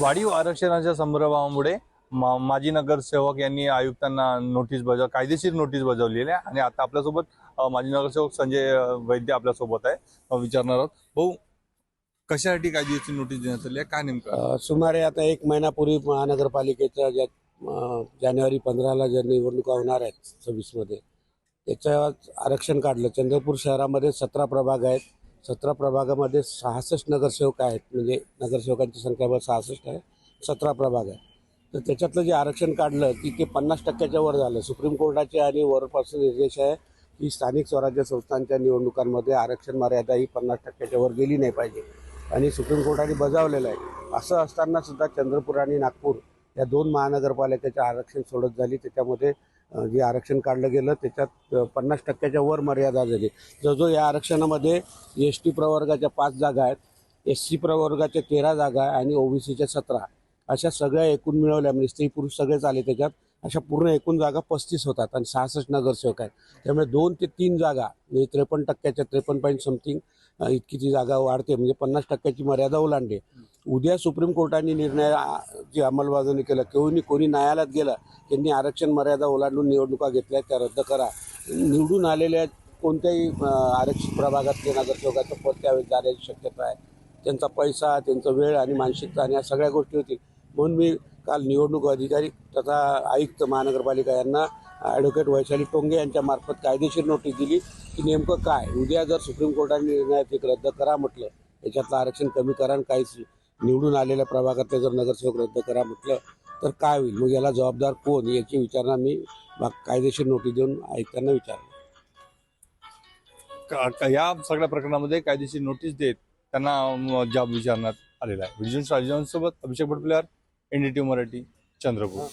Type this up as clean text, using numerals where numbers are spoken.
वाढीव आरक्षणाच्या संदर्भामुळे माजी नगरसेवक यांनी आयुक्तांना कायदेशीर नोटीस बजावलेली आहे आणि आता आपल्यासोबत माजी नगरसेवक संजय वैद्य आपल्यासोबत आहे, विचारणार आहोत. भाऊ, कशासाठी कायदेशीर नोटीस देण्यात आली आहे, काय नेमकं? सुमारे आता 1 महिन्यापूर्वी महानगरपालिकेच्या ज्या जानेवारी 15ला ज्या निवडणुका होणार आहेत 26 मध्ये, त्याचं आरक्षण काढलं. चंद्रपूर शहरामध्ये 17 प्रभाग आहेत. 17 प्रभागामध्ये 66 नगरसेवक आहेत, म्हणजे नगरसेवकांची संख्या 66 आहे, 17 प्रभाग आहे. तर त्याच्यातलं जे आरक्षण काढलं की ते 50% वर झालं. सुप्रीम कोर्टाचे आणि वरपासून निर्देश आहे की स्थानिक स्वराज्य संस्थांच्या निवडणुकांमध्ये आरक्षण मर्यादा ही 50% वर गेली नाही पाहिजे आणि सुप्रीम कोर्टाने बजावलेलं आहे. असं असताना सुद्धा चंद्रपूर आणि नागपूर या 2 महानगरपालिकेचं आरक्षण सोडत झाली. त्याच्यामध्ये जे आरक्षण काढलं गेलं त्याच्यात 50% वर मर्यादा झाली. जो या आरक्षणामध्ये ST प्रवर्गाच्या 5 जागा आहेत, SC प्रवर्गाच्या 13 जागा आहे आणि OBCच्या 17, अशा सगळ्या एकूण मिळवल्या, म्हणजे स्त्री पुरुष सगळेच आले त्याच्यात. अशा पूर्ण एकूण जागा 35 होतात आणि 66 नगरसेवक आहेत. त्यामुळे 2 ते 3 जागा म्हणजे 53%च्या 53 समथिंग इतकी ती जागा वाढते, म्हणजे 50%ची मर्यादा ओलांडते. उद्या सुप्रीम कोर्टाने निर्णय जी अंमलबजावणी केलं, कोणी न्यायालयात गेलं, त्यांनी आरक्षण मर्यादा ओलांडून निवडणुका घेतल्या त्या रद्द करा. निवडून आलेल्या कोणत्याही आरक्षित प्रभागातले नगरसेवकाचं पद त्यावेळेस जाण्याची शक्यता आहे. त्यांचा पैसा, त्यांचा वेळ आणि मानसिकता आणि या सगळ्या गोष्टी होतील. म्हणून मी काल निवडणूक अधिकारी तथा आयुक्त महानगरपालिका यांना ॲडव्होकेट वैशाली टोंगे यांच्या मार्फत कायदेशीर नोटीस दिली की नेमकं काय, उद्या जर सुप्रीम कोर्टाने निर्णयात एक रद्द करा म्हटलं, याच्यातलं आरक्षण कमी करा आणि काहीच निवडून आलेल्या प्रभागातले जर नगरसेवक रद्द करा म्हटलं तर काय होईल, मग याला जबाबदार कोण, याची विचारणा मी कायदेशीर नोटीस देऊन आयुक्तांना विचारलं. या सगळ्या प्रकरणामध्ये कायदेशीर नोटीस देत त्यांना जाब विचारण्यात आलेला आहे. विजय सोबत अभिषेक भटपुलेवार, NDTV मराठी, चंद्रपूर.